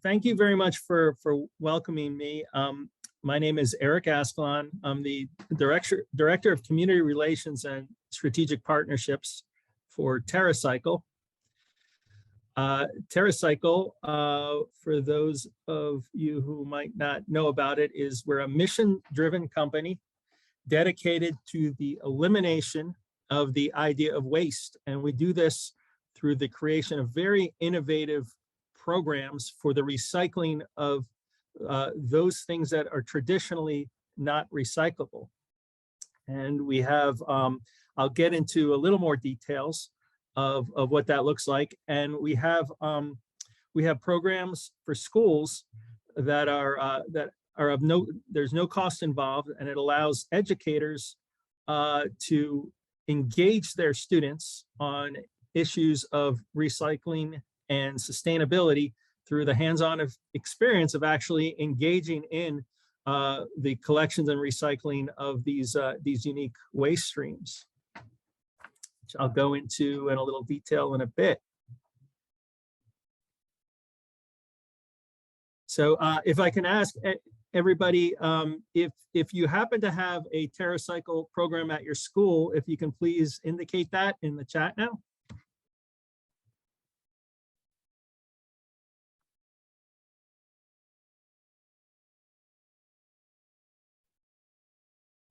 thank you very much for welcoming me. My name is Eric Ascalon. I'm the Director of Community Relations and Strategic Partnerships for TerraCycle. TerraCycle, for those of you who might not know about it, is we're a mission-driven company dedicated to the elimination of the idea of waste. And we do this through the creation of very innovative programs for the recycling of those things that are traditionally not recyclable. And we have, I'll get into a little more details of what that looks like. And we have programs for schools that are of no, there's no cost involved, and it allows educators to engage their students on issues of recycling and sustainability through the hands-on experience of actually engaging in the collections and recycling of these unique waste streams, which I'll go into in a little detail in a bit. So if I can ask everybody, if you happen to have a TerraCycle program at your school, if you can please indicate that in the chat now.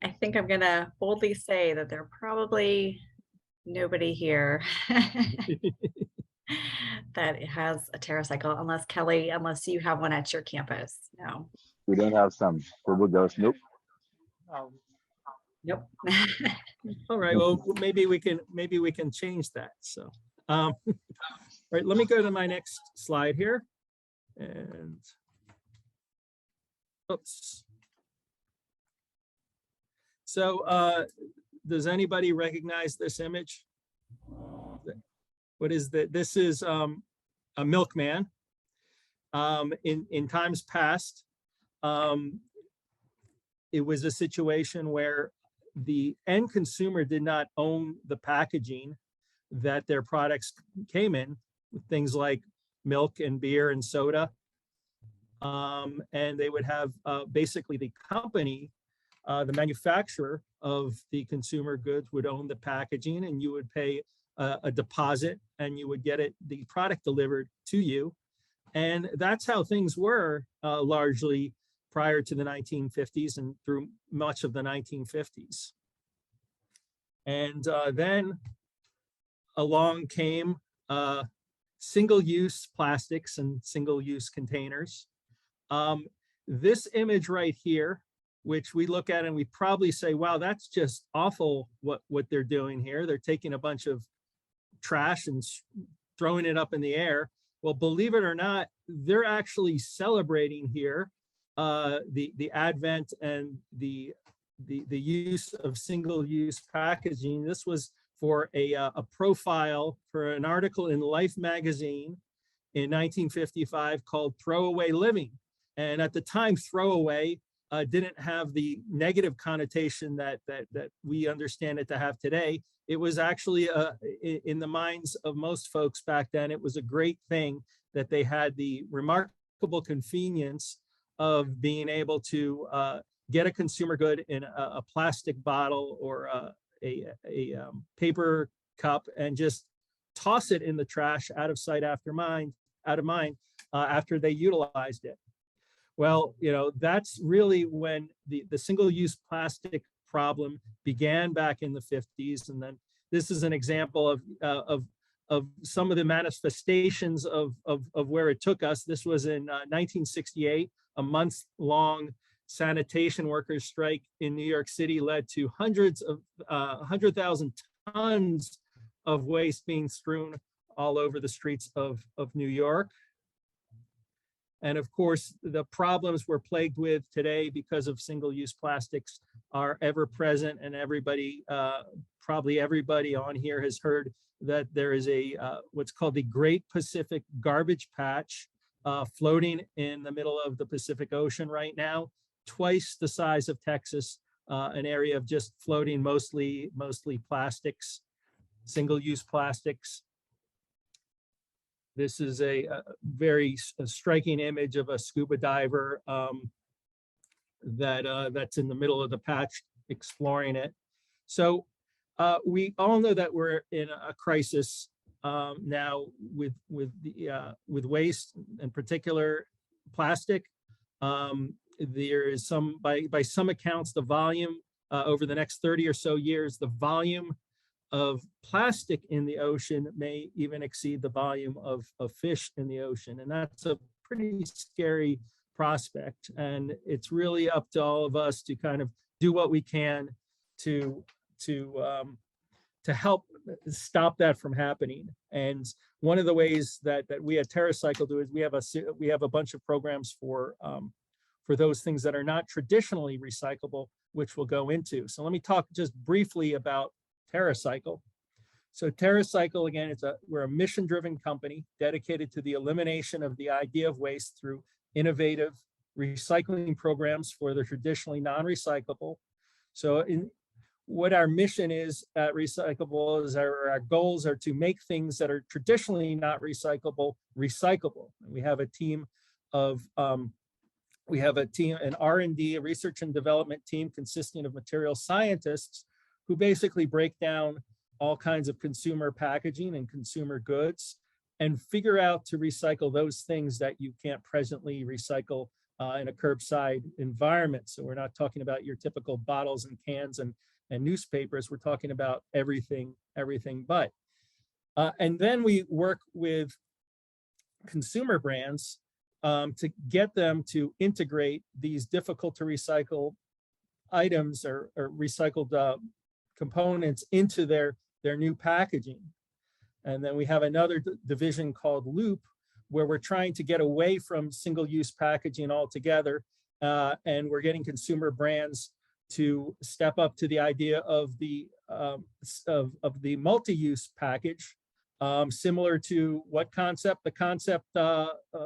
I think I'm going to boldly say that there are probably nobody here that has a TerraCycle, unless Kelly, unless you have one at your campus. No. We don't have some. Google goes, nope. Nope. All right. Well, maybe we can change that. So, all right. Let me go to my next slide here, and oops. So, does anybody recognize this image? What is that? This is a milkman. In times past, it was a situation where the end consumer did not own the packaging that their products came in, things like milk and beer and soda. And they would have basically the company, the manufacturer of the consumer goods would own the packaging, and you would pay a deposit and you would get the product delivered to you. And that's how things were largely prior to the 1950s and through much of the 1950s. And then along came single-use plastics and single-use containers. This image right here, which we look at and we probably say, wow, that's just awful what they're doing here. They're taking a bunch of trash and throwing it up in the air. Well, believe it or not, they're actually celebrating here the advent and the use of single-use packaging. This was for a profile for an article in Life magazine in 1955 called Throwaway Living. And at the time, throwaway didn't have the negative connotation that we understand it to have today. It was actually, in the minds of most folks back then, it was a great thing that they had the remarkable convenience of being able to get a consumer good in a plastic bottle or a paper cup and just toss it in the trash, out of sight, out of mind, after they utilized it. Well, you know, that's really when the single-use plastic problem began back in the 50s. And then this is an example of some of the manifestations of where it took us. This was in 1968, a month-long sanitation workers strike in New York City led to 100,000 tons of waste being strewn all over the streets of New York. And of course, the problems we're plagued with today because of single-use plastics are ever present, and everybody, probably everybody on here has heard that there is a what's called the Great Pacific Garbage Patch floating in the middle of the Pacific Ocean right now, twice the size of Texas, an area of just floating mostly plastics, single-use plastics. This is a very striking image of a scuba diver that's in the middle of the patch exploring it. So we all know that we're in a crisis now with waste, in particular plastic. There is by some accounts, the volume over the next 30 or so years, the volume of plastic in the ocean may even exceed the volume of fish in the ocean. And that's a pretty scary prospect. And it's really up to all of us to kind of do what we can to help stop that from happening. And one of the ways that we at TerraCycle do is we have a bunch of programs for those things that are not traditionally recyclable, which we'll go into. So let me talk just briefly about TerraCycle. So TerraCycle, again, we're a mission-driven company dedicated to the elimination of the idea of waste through innovative recycling programs for the traditionally non-recyclable. So what our mission is at Recyclable is our goals are to make things that are traditionally not recyclable, recyclable. And we have a team of an R&D, a research and development team consisting of material scientists who basically break down all kinds of consumer packaging and consumer goods and figure out to recycle those things that you can't presently recycle in a curbside environment. So we're not talking about your typical bottles and cans and newspapers. We're talking about everything but. And then we work with consumer brands to get them to integrate these difficult to recycle items or recycled components into their new packaging. And then we have another division called Loop, where we're trying to get away from single-use packaging altogether, and we're getting consumer brands to step up to the idea of the multi-use package, similar to what concept? The concept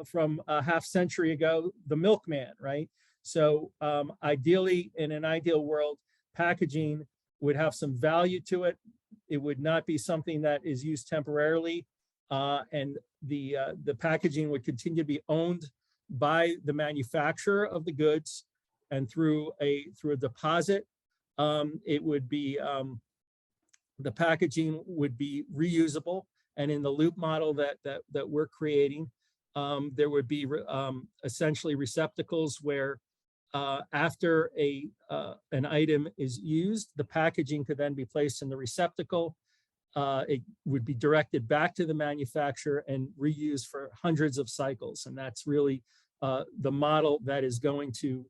from a half century ago, the milkman, right? So ideally, in an ideal world, packaging would have some value to it. It would not be something that is used temporarily, and the packaging would continue to be owned by the manufacturer of the goods, and through a deposit, it would be the packaging would be reusable. And in the Loop model that we're creating, there would be essentially receptacles where after an item is used, the packaging could then be placed in the receptacle. It would be directed back to the manufacturer and reused for hundreds of cycles. And that's really the model that is going to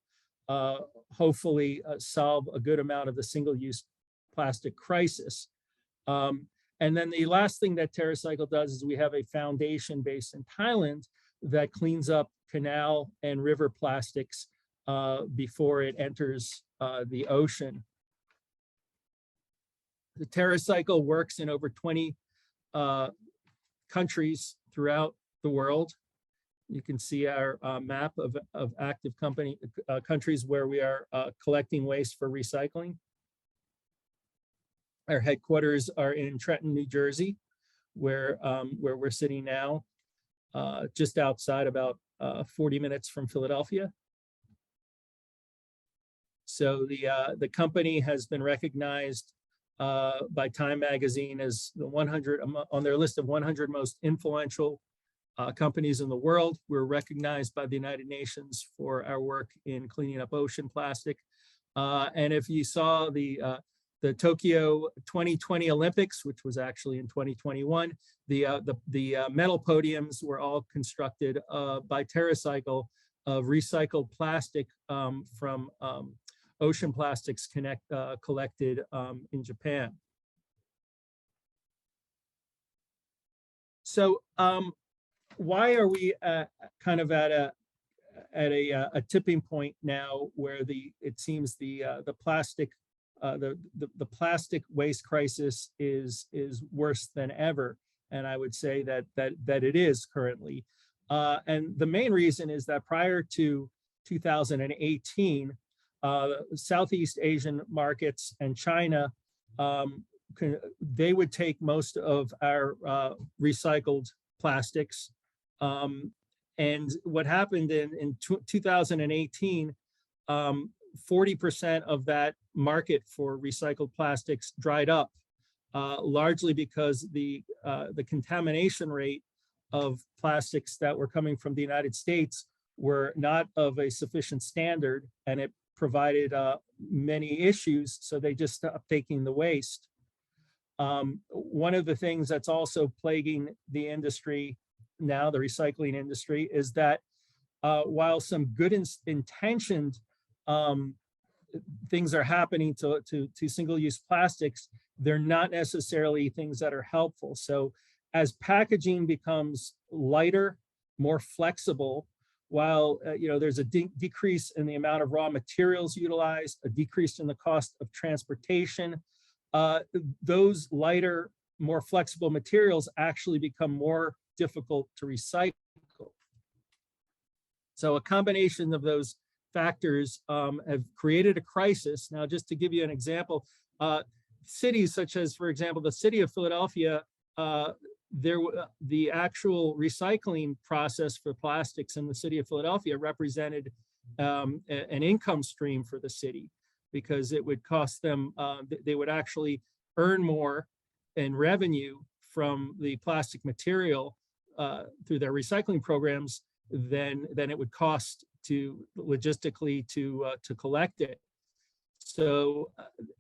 hopefully solve a good amount of the single-use plastic crisis. And then the last thing that TerraCycle does is we have a foundation based in Thailand that cleans up canal and river plastics before it enters the ocean. The TerraCycle works in over 20 countries throughout the world. You can see our map of active countries where we are collecting waste for recycling. Our headquarters are in Trenton, New Jersey, where we're sitting now, just outside, about 40 minutes from Philadelphia. So the company has been recognized by Time Magazine as the 100 on their list of 100 most influential companies in the world. We're recognized by the United Nations for our work in cleaning up ocean plastic. And if you saw the Tokyo 2020 Olympics, which was actually in 2021, the medal podiums were all constructed by TerraCycle of recycled plastic from ocean plastics collected in Japan. So why are we kind of at a tipping point now where it seems the plastic waste crisis is worse than ever? And I would say that it is currently. And the main reason is that prior to 2018, Southeast Asian markets and China, they would take most of our recycled plastics. And what happened in 2018, 40% of that market for recycled plastics dried up, largely because the contamination rate of plastics that were coming from the United States were not of a sufficient standard, and it provided many issues, so they just stopped taking the waste. One of the things that's also plaguing the industry now, the recycling industry, is that while some good intentioned things are happening to single-use plastics, they're not necessarily things that are helpful. So as packaging becomes lighter, more flexible, while there's a decrease in the amount of raw materials utilized, a decrease in the cost of transportation, those lighter, more flexible materials actually become more difficult to recycle. So a combination of those factors have created a crisis. Now, just to give you an example, cities such as, for example, the city of Philadelphia, the actual recycling process for plastics in the city of Philadelphia represented an income stream for the city, because it would cost them, they would actually earn more in revenue from the plastic material through their recycling programs than it would cost to logistically to collect it. So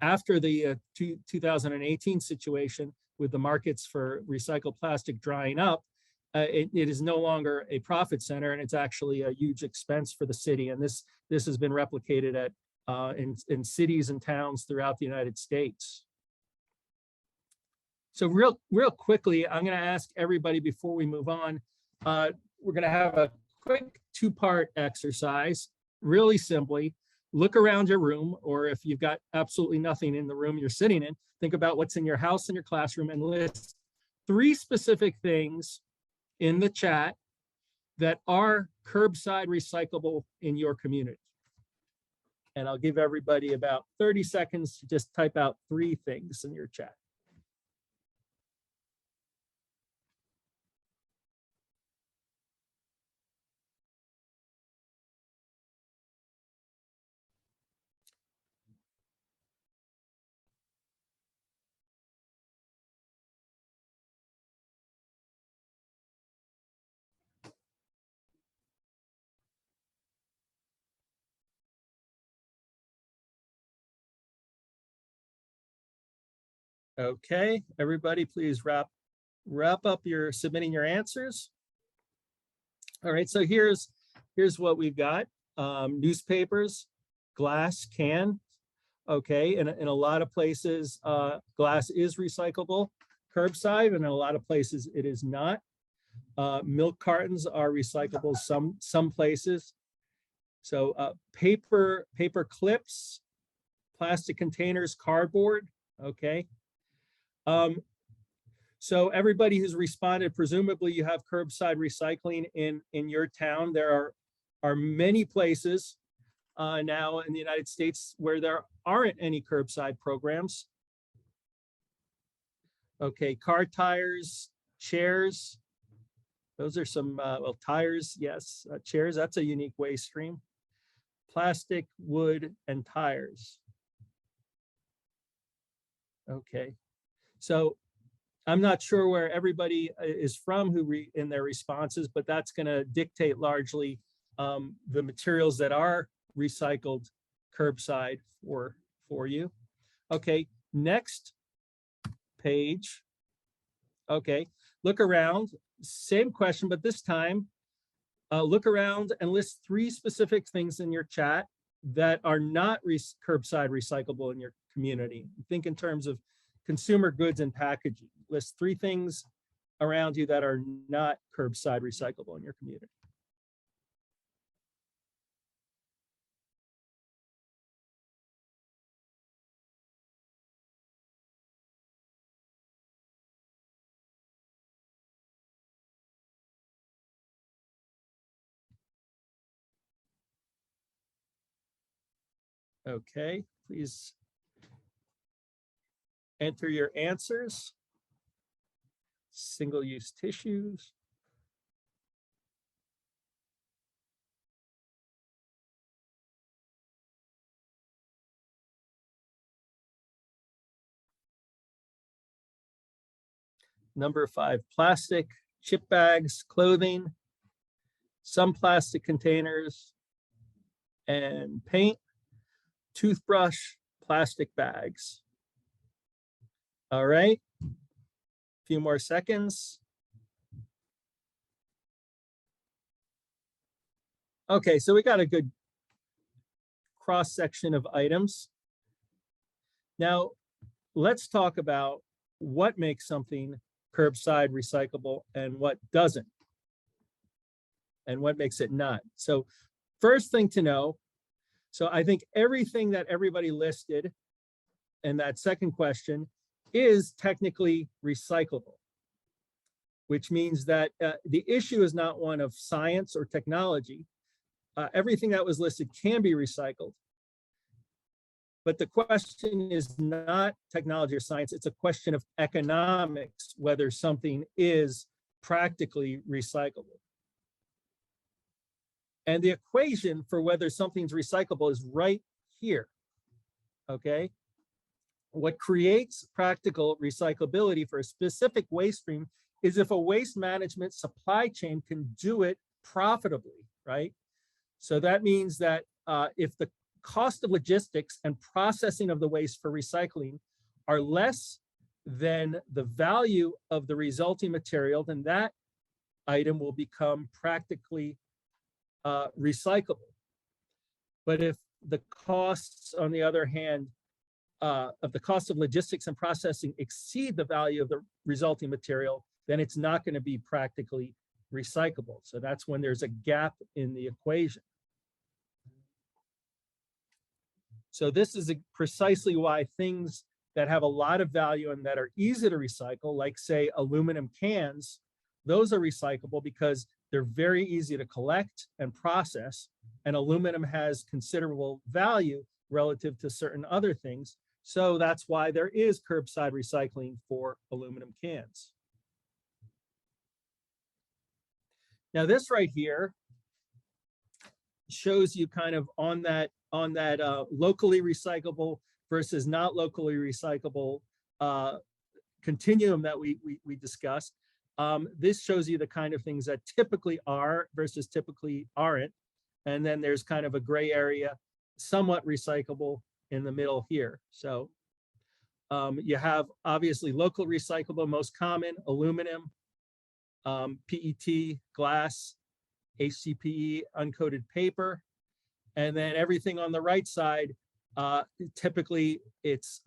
after the 2018 situation with the markets for recycled plastic drying up, it is no longer a profit center, and it's actually a huge expense for the city. And this has been replicated at in cities and towns throughout the United States. So real quickly, I'm going to ask everybody before we move on, we're going to have a quick two-part exercise. Really simply, look around your room, or if you've got absolutely nothing in the room you're sitting in, think about what's in your house and your classroom, and list 3 specific things in the chat that are curbside recyclable in your community. And I'll give everybody about 30 seconds to just type out 3 things in your chat. Okay, everybody, please wrap up your submitting your answers. All right, so here's what we've got. Newspapers, glass, can. Okay, in a lot of places, glass is recyclable curbside, and in a lot of places it is not. Milk cartons are recyclable some places. So paper clips, plastic containers, cardboard. Okay. So everybody who's responded, presumably you have curbside recycling in your town. There are many places now in the United States where there aren't any curbside programs. Okay, car tires, chairs. Those are some, well, tires, yes. Chairs, that's a unique waste stream. Plastic, wood, and tires. Okay, so I'm not sure where everybody is from in their responses, but that's going to dictate largely the materials that are recycled curbside for you. Okay, next page. Okay, look around. Same question, but this time, look around and list 3 specific things in your chat that are not curbside recyclable in your community. Think in terms of consumer goods and packaging. List 3 things around you that are not curbside recyclable in your community. Okay, please enter your answers. Single-use tissues. Number 5, plastic, chip bags, clothing, some plastic containers, and paint, toothbrush, plastic bags. All right, a few more seconds. Okay, so we got a good cross section of items. Now, let's talk about what makes something curbside recyclable and what doesn't, and what makes it not. So first thing to know, so I think everything that everybody listed in that second question is technically recyclable, which means that the issue is not one of science or technology. Everything that was listed can be recycled. But the question is not technology or science, it's a question of economics, whether something is practically recyclable. And the equation for whether something's recyclable is right here, okay? What creates practical recyclability for a specific waste stream is if a waste management supply chain can do it profitably, right? So that means that if the cost of logistics and processing of the waste for recycling are less than the value of the resulting material, then that item will become practically recyclable. But if the costs, on the other hand, of the cost of logistics and processing exceed the value of the resulting material, then it's not going to be practically recyclable. So that's when there's a gap in the equation. So this is precisely why things that have a lot of value and that are easy to recycle, like say aluminum cans, those are recyclable because they're very easy to collect and process, and aluminum has considerable value relative to certain other things. So that's why there is curbside recycling for aluminum cans. Now this right here shows you kind of on that locally recyclable versus not locally recyclable continuum that we discussed. This shows you the kind of things that typically are versus typically aren't. And then there's kind of a gray area, somewhat recyclable in the middle here. So you have obviously local recyclable, most common, aluminum, PET, glass, HDPE, uncoated paper. And then everything on the right side, typically it's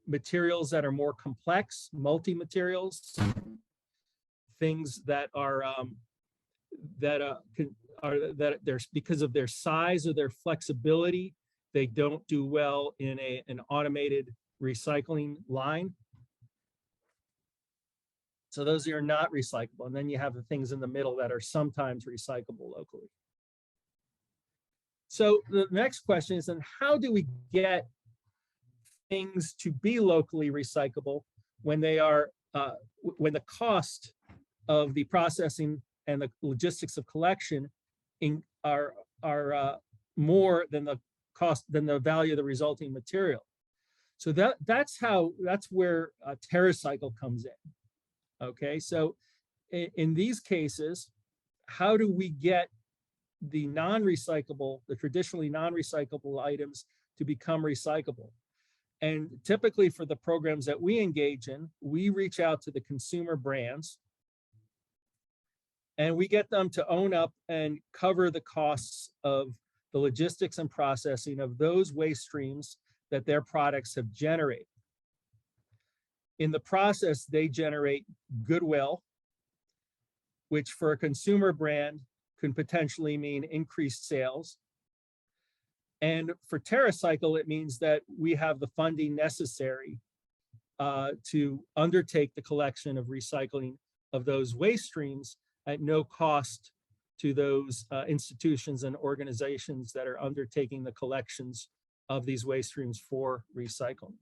materials that are more complex, multi-materials, things that are there's because of their size or their flexibility, they don't do well in an automated recycling line. So those are not recyclable. And then you have the things in the middle that are sometimes recyclable locally. So the next question is, then how do we get things to be locally recyclable when they are, when the cost of the processing and the logistics of collection are more than the cost, than the value of the resulting material? So that's where TerraCycle comes in. Okay, so in these cases, how do we get the non-recyclable, the traditionally non-recyclable items to become recyclable? And typically for the programs that we engage in, we reach out to the consumer brands and we get them to own up and cover the costs of the logistics and processing of those waste streams that their products have generated. In the process, they generate goodwill, which for a consumer brand can potentially mean increased sales. And for TerraCycle, it means that we have the funding necessary to undertake the collection of recycling of those waste streams at no cost to those institutions and organizations that are undertaking the collections of these waste streams for recycling.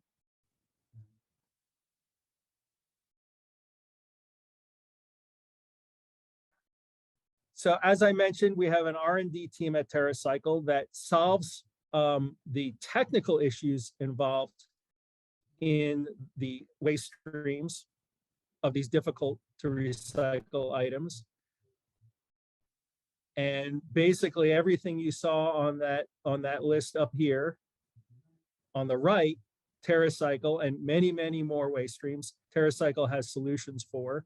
So as I mentioned, we have an R&D team at TerraCycle that solves the technical issues involved in the waste streams. of these difficult to recycle items. And basically everything you saw on that list up here on the right, TerraCycle and many, many more waste streams, TerraCycle has solutions for.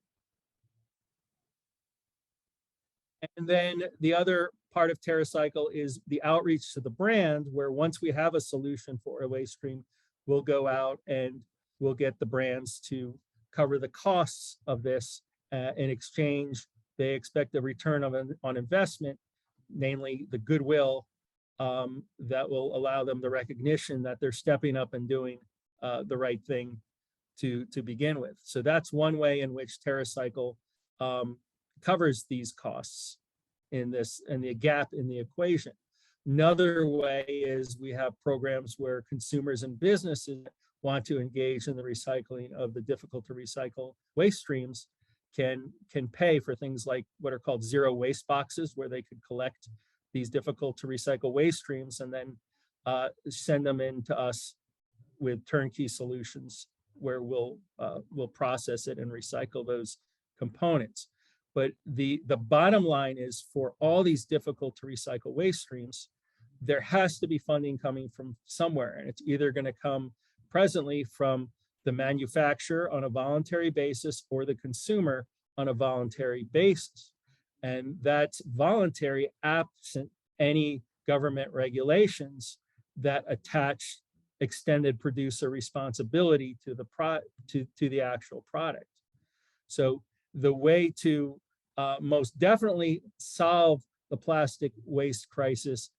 And then the other part of TerraCycle is the outreach to the brand, where once we have a solution for a waste stream, we'll go out and we'll get the brands to cover the costs of this. In exchange, they expect a return on investment, namely the goodwill that will allow them the recognition that they're stepping up and doing the right thing to begin with. So that's one way in which TerraCycle covers these costs in the gap in the equation. Another way is we have programs where consumers and businesses want to engage in the recycling of the difficult to recycle waste streams can pay for things like what are called zero waste boxes, where they could collect these difficult to recycle waste streams and then send them in to us with turnkey solutions where we'll process it and recycle those components. But the bottom line is, for all these difficult to recycle waste streams, there has to be funding coming from somewhere. And it's either going to come presently from the manufacturer on a voluntary basis or the consumer on a voluntary basis. And that's voluntary absent any government regulations that attach extended producer responsibility to the actual product. So the way to most definitely solve the plastic waste crisis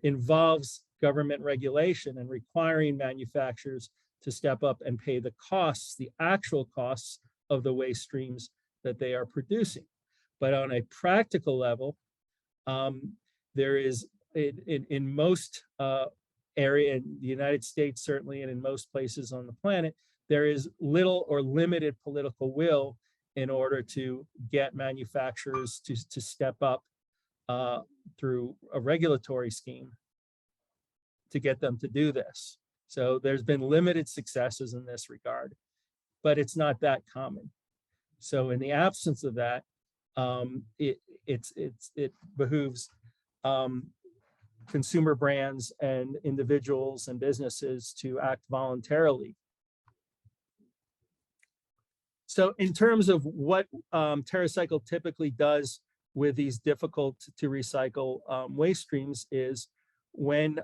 involves government regulation and requiring manufacturers to step up and pay the costs, the actual costs of the waste streams that they are producing. But on a practical level, there is in most area in the United States, certainly, and in most places on the planet, there is little or limited political will in order to get manufacturers to step up through a regulatory scheme to get them to do this. So there's been limited successes in this regard, but it's not that common. So in the absence of that, it behooves consumer brands and individuals and businesses to act voluntarily. So in terms of what TerraCycle typically does with these difficult to recycle waste streams is when,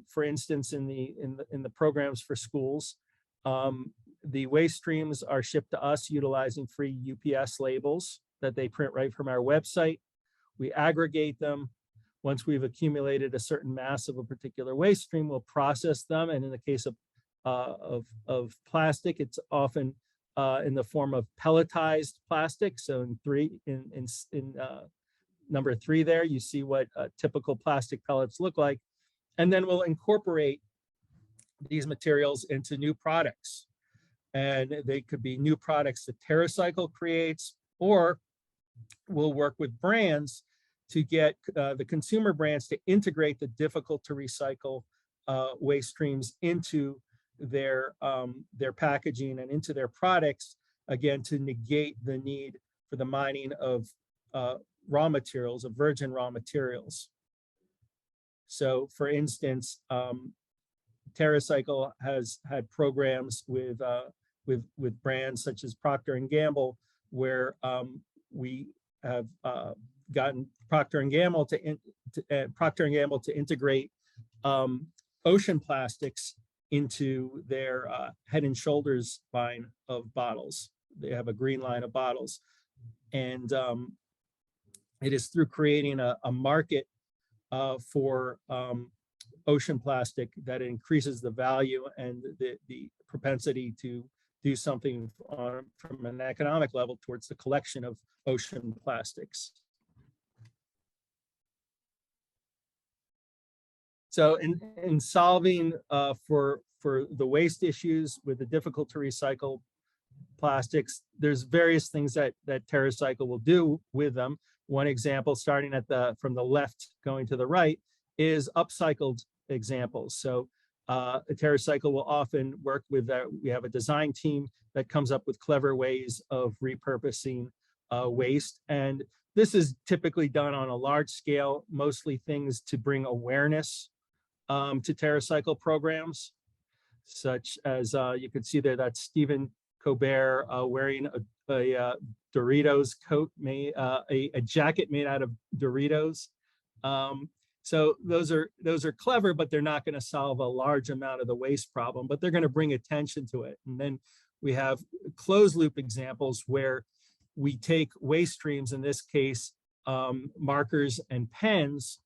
for instance, in the programs for schools, the waste streams are shipped to us utilizing free UPS labels that they print right from our website. We aggregate them. Once we've accumulated a certain mass of a particular waste stream, we'll process them. And in the case of plastic, it's often in the form of pelletized plastic. So in number 3 there, you see what typical plastic pellets look like. And then we'll incorporate these materials into new products. And they could be new products that TerraCycle creates, or we'll work with brands to get the consumer brands to integrate the difficult to recycle waste streams into their packaging and into their products, again, to negate the need for the mining of raw materials, of virgin raw materials. So for instance, TerraCycle has had programs with brands such as Procter & Gamble, where we have gotten Procter & Gamble to integrate ocean plastics into their Head and Shoulders line of bottles. They have a green line of bottles, and it is through creating a market for ocean plastic that increases the value and the propensity to do something from an economic level towards the collection of ocean plastics. So in solving for the waste issues with the difficult to recycle plastics, there's various things that TerraCycle will do with them. One example, starting from the left going to the right, is upcycled examples. So TerraCycle will often work with, we have a design team that comes up with clever ways of repurposing waste. And this is typically done on a large scale, mostly things to bring awareness to TerraCycle programs, such as you can see there, that's Stephen Colbert wearing a Doritos coat, a jacket made out of Doritos. So those are clever, but they're not going to solve a large amount of the waste problem, but they're going to bring attention to it. And then we have closed loop examples where we take waste streams, in this case, markers and pens,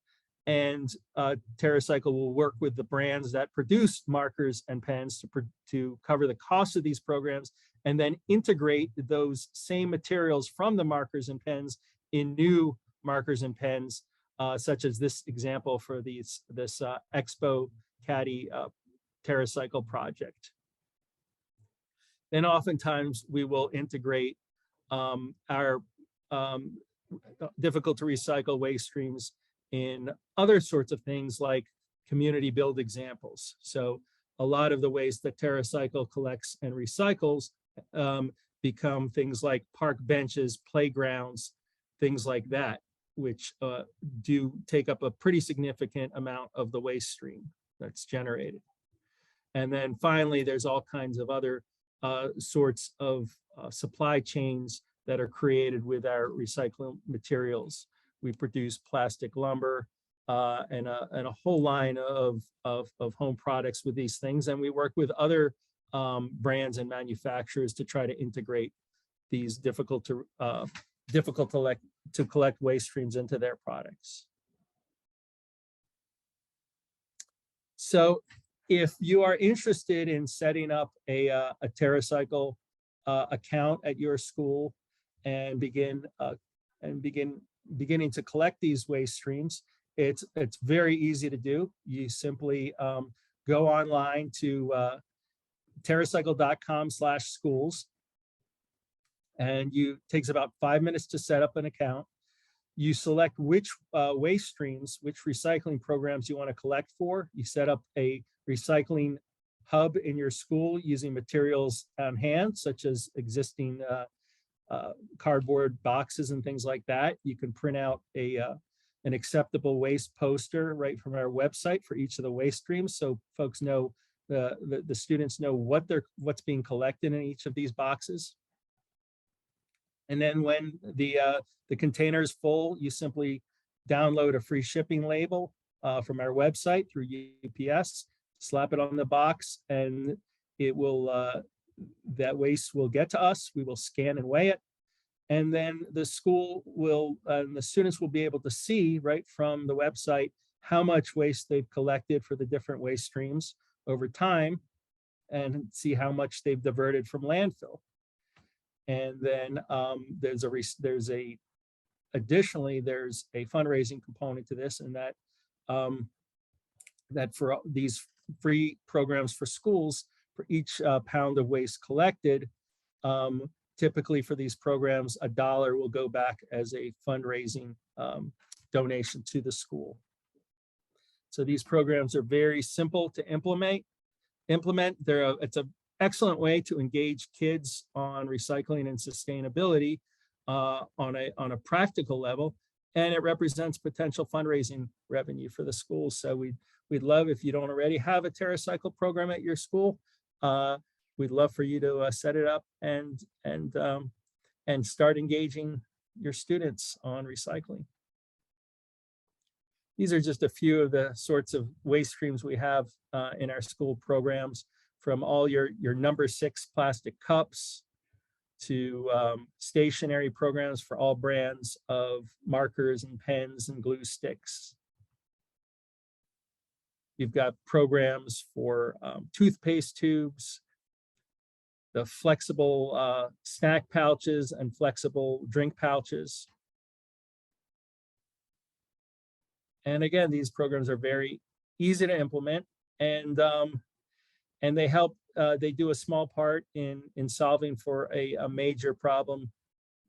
and TerraCycle will work with the brands that produce markers and pens to cover the cost of these programs, and then integrate those same materials from the markers and pens in new markers and pens, such as this example for this Expo Caddy TerraCycle project. Then oftentimes we will integrate our difficult to recycle waste streams in other sorts of things like community build examples. So a lot of the waste that TerraCycle collects and recycles become things like park benches, playgrounds, things like that, which do take up a pretty significant amount of the waste stream that's generated. And then finally, there's all kinds of other sorts of supply chains that are created with our recycling materials. We produce plastic lumber and a whole line of home products with these things. And we work with other brands and manufacturers to try to integrate these difficult to collect waste streams into their products. So if you are interested in setting up a TerraCycle account at your school and beginning to collect these waste streams, it's very easy to do. You simply go online to TerraCycle.com/schools, and takes about 5 minutes to set up an account. You select which waste streams, which recycling programs you want to collect for. You set up a recycling hub in your school using materials on hand, such as existing cardboard boxes and things like that. You can print out an acceptable waste poster right from our website for each of the waste streams, so folks know, the students know what's being collected in each of these boxes. And then when the container is full, you simply download a free shipping label from our website through UPS, slap it on the box, and it will that waste will get to us. We will scan and weigh it, and then the school will the students will be able to see right from the website how much waste they've collected for the different waste streams over time, and see how much they've diverted from landfill. And then additionally there's a fundraising component to this, and that for these free programs for schools, for each pound of waste collected, typically for these programs, $1 will go back as a fundraising donation to the school. So these programs are very simple to implement. It's an excellent way to engage kids on recycling and sustainability on a practical level, and it represents potential fundraising revenue for the schools. So we'd love, if you don't already have a TerraCycle program at your school, we'd love for you to set it up and start engaging your students on recycling. These are just a few of the sorts of waste streams we have in our school programs, from all your number 6 plastic cups to stationary programs for all brands of markers and pens and glue sticks. You've got programs for toothpaste tubes, the flexible snack pouches and flexible drink pouches. And again, these programs are very easy to implement, and they help, they do a small part in solving for a major problem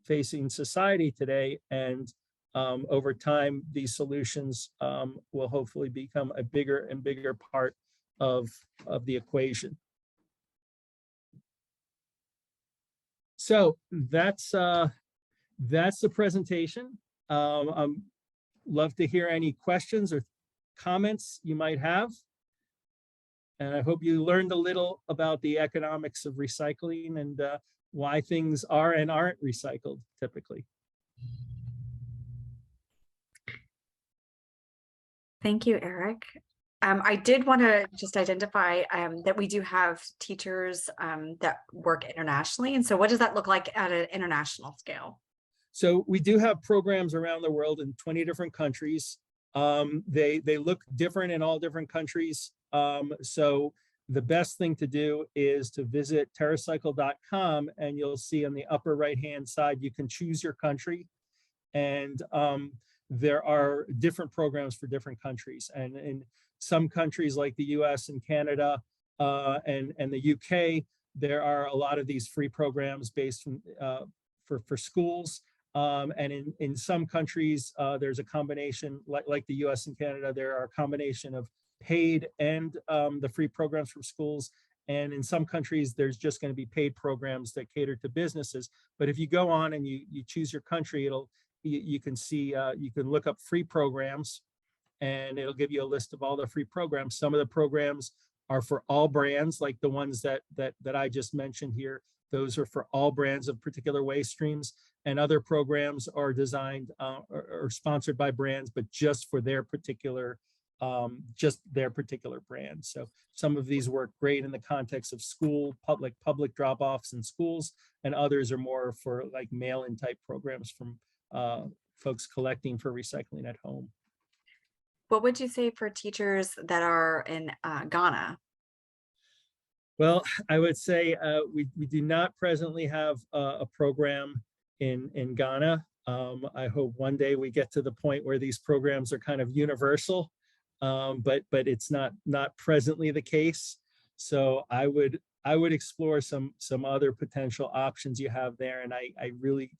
facing society today. And over time, these solutions will hopefully become a bigger and bigger part of the equation. So that's the presentation. I'm love to hear any questions or comments you might have. And I hope you learned a little about the economics of recycling and why things are and aren't recycled typically. Thank you, Eric. I did want to just identify that we do have teachers that work internationally. And so what does that look like at an international scale? So we do have programs around the world in 20 different countries. They look different in all different countries. So the best thing to do is to visit TerraCycle.com, and you'll see on the upper right-hand side, you can choose your country. And there are different programs for different countries. And in some countries like the US and Canada and the UK, there are a lot of these free programs based for schools. And in some countries, there's a combination, like the US and Canada, there are a combination of paid and the free programs from schools. And in some countries, there's just going to be paid programs that cater to businesses. But if you go on and you choose your country, you can see, you can look up free programs, and it'll give you a list of all the free programs. Some of the programs are for all brands, like the ones that I just mentioned here. Those are for all brands of particular waste streams, and other programs are designed or sponsored by brands, but just for their particular brand. So some of these work great in the context of school, public drop-offs in schools, and others are more for like mail-in type programs from folks collecting for recycling at home. What would you say for teachers that are in Ghana? Well, I would say we do not presently have a program in Ghana. I hope one day we get to the point where these programs are kind of universal, but it's not presently the case. So I would explore some other potential options you have there, and I really,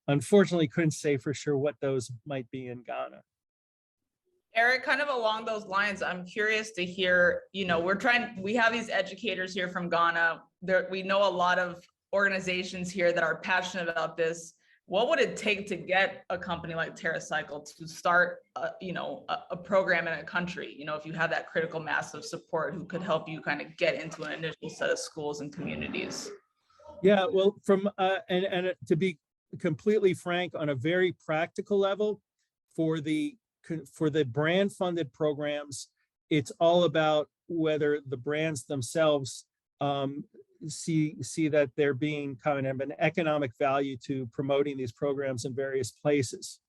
unfortunately, couldn't say for sure what those might be in Ghana. Eric, kind of along those lines, I'm curious to hear, we have these educators here from Ghana. We know a lot of organizations here that are passionate about this. What would it take to get a company like TerraCycle to start, a program in a country? If you have that critical mass of support who could help you kind of get into an initial set of schools and communities? Yeah, well, and to be completely frank, on a very practical level, for the brand funded programs, it's all about whether the brands themselves see that they're being kind of an economic value to promoting these programs in various places.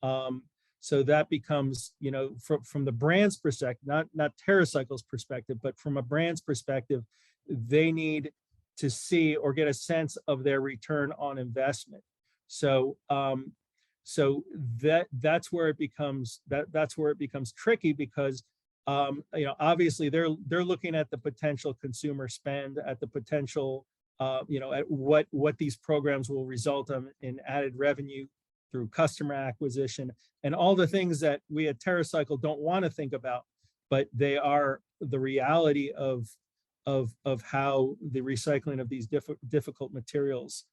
So that becomes, from the brand's perspective, not TerraCycle's perspective, but from a brand's perspective, they need to see or get a sense of their return on investment. So that's where it becomes tricky, because obviously they're looking at the potential consumer spend, at the potential at what these programs will result in added revenue through customer acquisition, and all the things that we at TerraCycle don't want to think about, but they are the reality of how the recycling of these difficult materials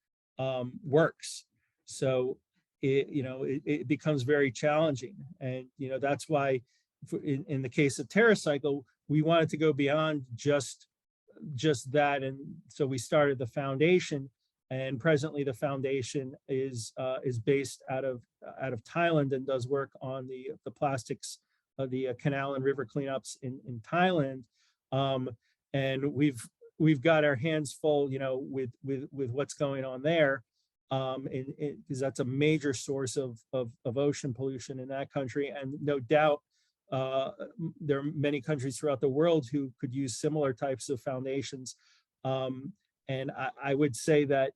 works. So it becomes very challenging, and that's why in the case of TerraCycle, we wanted to go beyond just that, and so we started the foundation. And presently, the foundation is based out of Thailand and does work on the plastics, the canal and river cleanups in Thailand. And we've got our hands full, with what's going on there, because that's a major source of ocean pollution in that country. And no doubt, there are many countries throughout the world who could use similar types of foundations. And I would say that,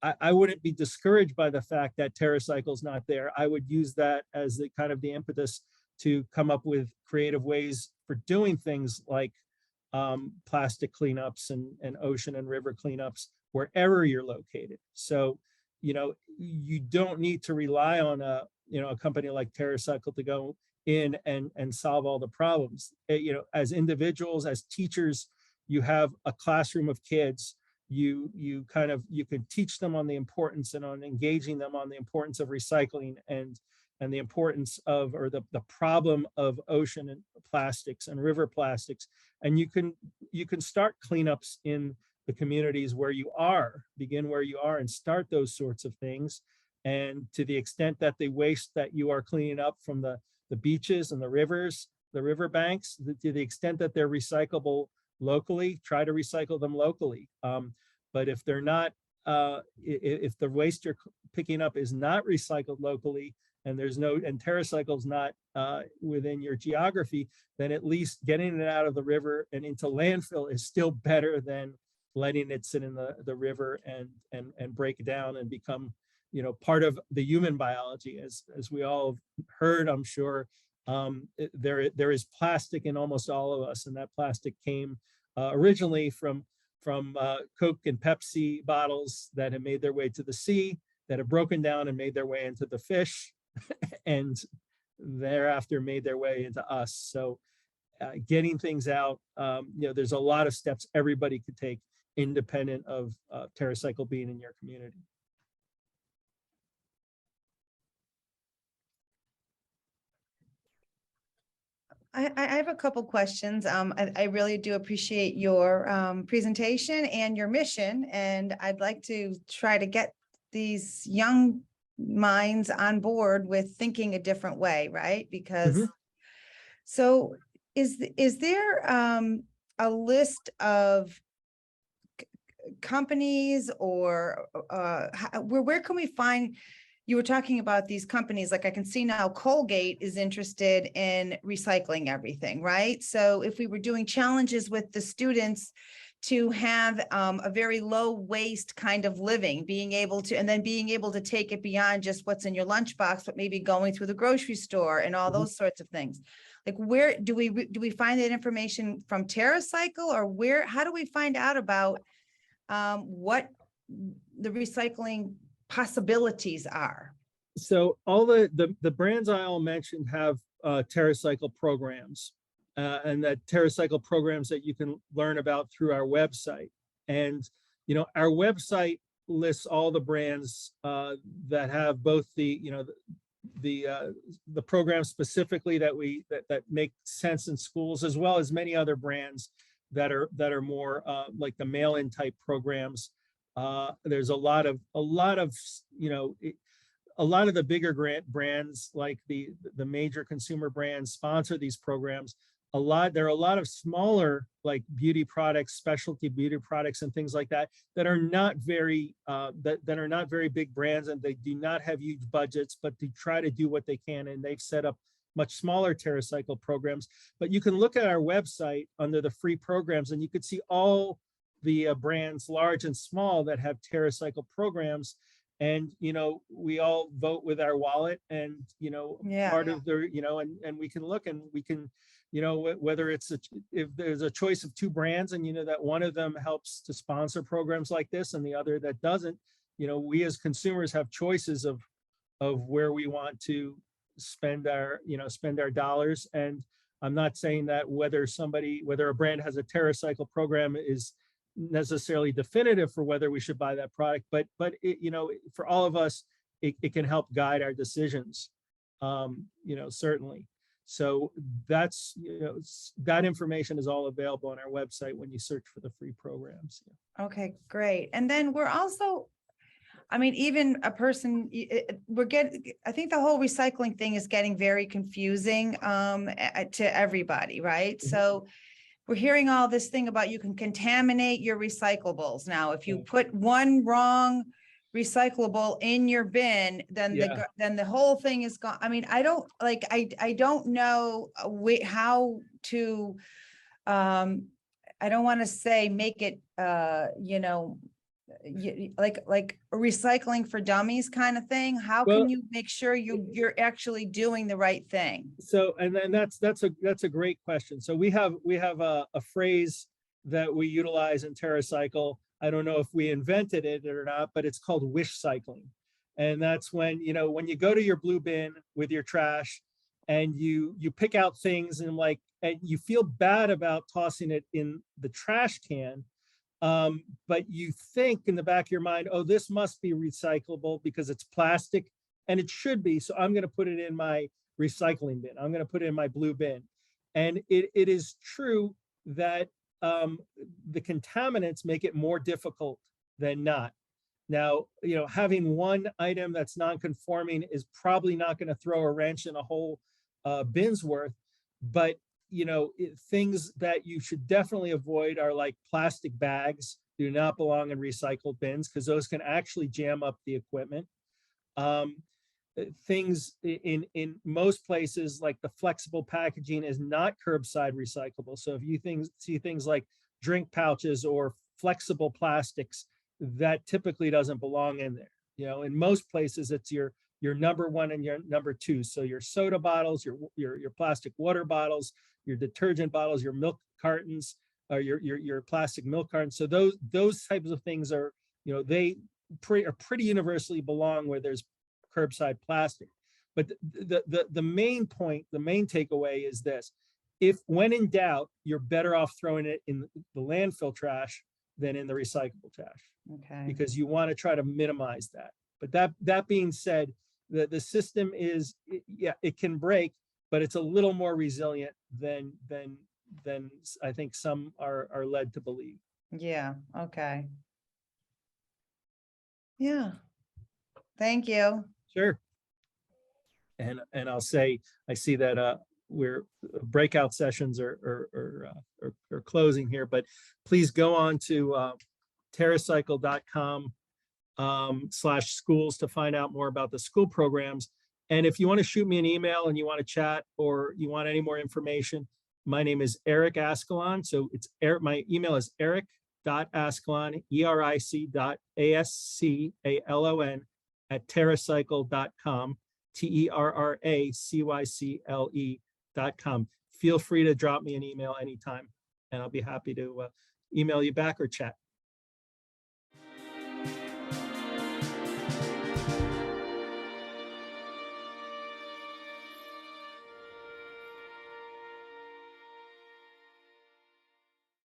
I wouldn't be discouraged by the fact that TerraCycle's not there. I would use that as the kind of the impetus to come up with creative ways for doing things like plastic cleanups and ocean and river cleanups wherever you're located. So, you don't need to rely on a company like TerraCycle to go in and solve all the problems. You know, as individuals, as teachers, you have a classroom of kids. You can teach them on the importance and on engaging them on the importance of recycling and the importance of, or the problem of ocean and plastics and river plastics. And you can start cleanups in the communities where you are, begin where you are and start those sorts of things. And to the extent that the waste that you are cleaning up from the beaches and the rivers, the riverbanks, to the extent that they're recyclable locally, try to recycle them locally. But if they're not, if the waste you're picking up is not recycled locally, and TerraCycle's not within your geography, then at least getting it out of the river and into landfill is still better than letting it sit in the river and break down and become, you know, part of the human biology. As we all have heard, I'm sure, there is plastic in almost all of us, and that plastic came originally from Coke and Pepsi bottles that have made their way to the sea, that have broken down and made their way into the fish, and thereafter made their way into us. So getting things out, you know, there's a lot of steps everybody could take independent of TerraCycle being in your community. I have a couple questions. I really do appreciate your presentation and your mission, and I'd like to try to get these young minds on board with thinking a different way, right? Because so is there a list of companies or where can we find? You were talking about these companies, like I can see now Colgate is interested in recycling everything, right? So if we were doing challenges with the students to have a very low waste kind of living, being able to take it beyond just what's in your lunchbox, but maybe going through the grocery store and all those sorts of things. Like, where do we find that information from TerraCycle, or how do we find out about what the recycling possibilities are? So all the brands I all mentioned have TerraCycle programs, and that TerraCycle programs that you can learn about through our website. And you know, our website lists all the brands that have both the, you know, the programs specifically that make sense in schools, as well as many other brands that are more like the mail-in type programs. There's a lot of you know, a lot of the bigger brands, like the major consumer brands, sponsor these programs. There are a lot of smaller, like beauty products, specialty beauty products, and things like that are not very that are not very big brands, and they do not have huge budgets, but they try to do what they can, and they've set up much smaller TerraCycle programs. But you can look at our website under the free programs, and you could see all the brands, large and small, that have TerraCycle programs. And you know, we all vote with our wallet, and you know, part of the, you know, and we can look, and we can, you know, whether it's if there's a choice of two brands, and you know that one of them helps to sponsor programs like this and the other that doesn't, you know, we as consumers have choices of where we want to spend our dollars. And I'm not saying that whether a brand has a TerraCycle program is necessarily definitive for whether we should buy that product, but it, you know, for all of us, it can help guide our decisions, you know, certainly. So that's, you know, that information is all available on our website when you search for the free programs. Okay, great. And then we're also, I mean, even a person, I think the whole recycling thing is getting very confusing to everybody, right? So we're hearing all this thing about you can contaminate your recyclables. Now, if you put one wrong recyclable in your bin, then the whole thing is gone. I mean, I don't know how to, I don't want to say make it, you know, like recycling for dummies kind of thing. How can you make sure you're actually doing the right thing? So, and then that's a great question. So we have a phrase that we utilize in TerraCycle. I don't know if we invented it or not, but it's called wish cycling. And that's when, you know, when you go to your blue bin with your trash, and you pick out things and like, and you feel bad about tossing it in the trash can. But you think in the back of your mind, oh, this must be recyclable because it's plastic, and it should be. So I'm going to put it in my recycling bin. I'm going to put it in my blue bin. And it is true that the contaminants make it more difficult than not. Now, you know, having one item that's non-conforming is probably not going to throw a wrench in a whole bin's worth, but you know, things that you should definitely avoid are like plastic bags. Do not belong in recycled bins because those can actually jam up the equipment. Things in most places, like the flexible packaging, is not curbside recyclable. So if you see things like drink pouches or flexible plastics, that typically doesn't belong in there. You know, in most places, it's your number one and your number two. So your soda bottles, your plastic water bottles, your detergent bottles, your milk cartons, or your plastic milk cartons. So those types of things are, you know, they are pretty universally belong where there's curbside plastic. But the main point, the main takeaway is this: if when in doubt, you're better off throwing it in the landfill trash than in the recyclable trash. Okay. Because you want to try to minimize that. But that being said, the system is, yeah, it can break, but it's a little more resilient than I think some are led to believe. Yeah, okay. Yeah. Thank you. Sure. And I'll say, I see that we're breakout sessions are closing here, but please go on to TerraCycle.com/schools to find out more about the school programs. And if you want to shoot me an email and you want to chat or you want any more information, my name is Eric Ascalon. So it's Eric, my email is eric.ascalon, ERIC.ASCALON at TerraCycle.com, TerraCycle.com. Feel free to drop me an email anytime, and I'll be happy to email you back or chat.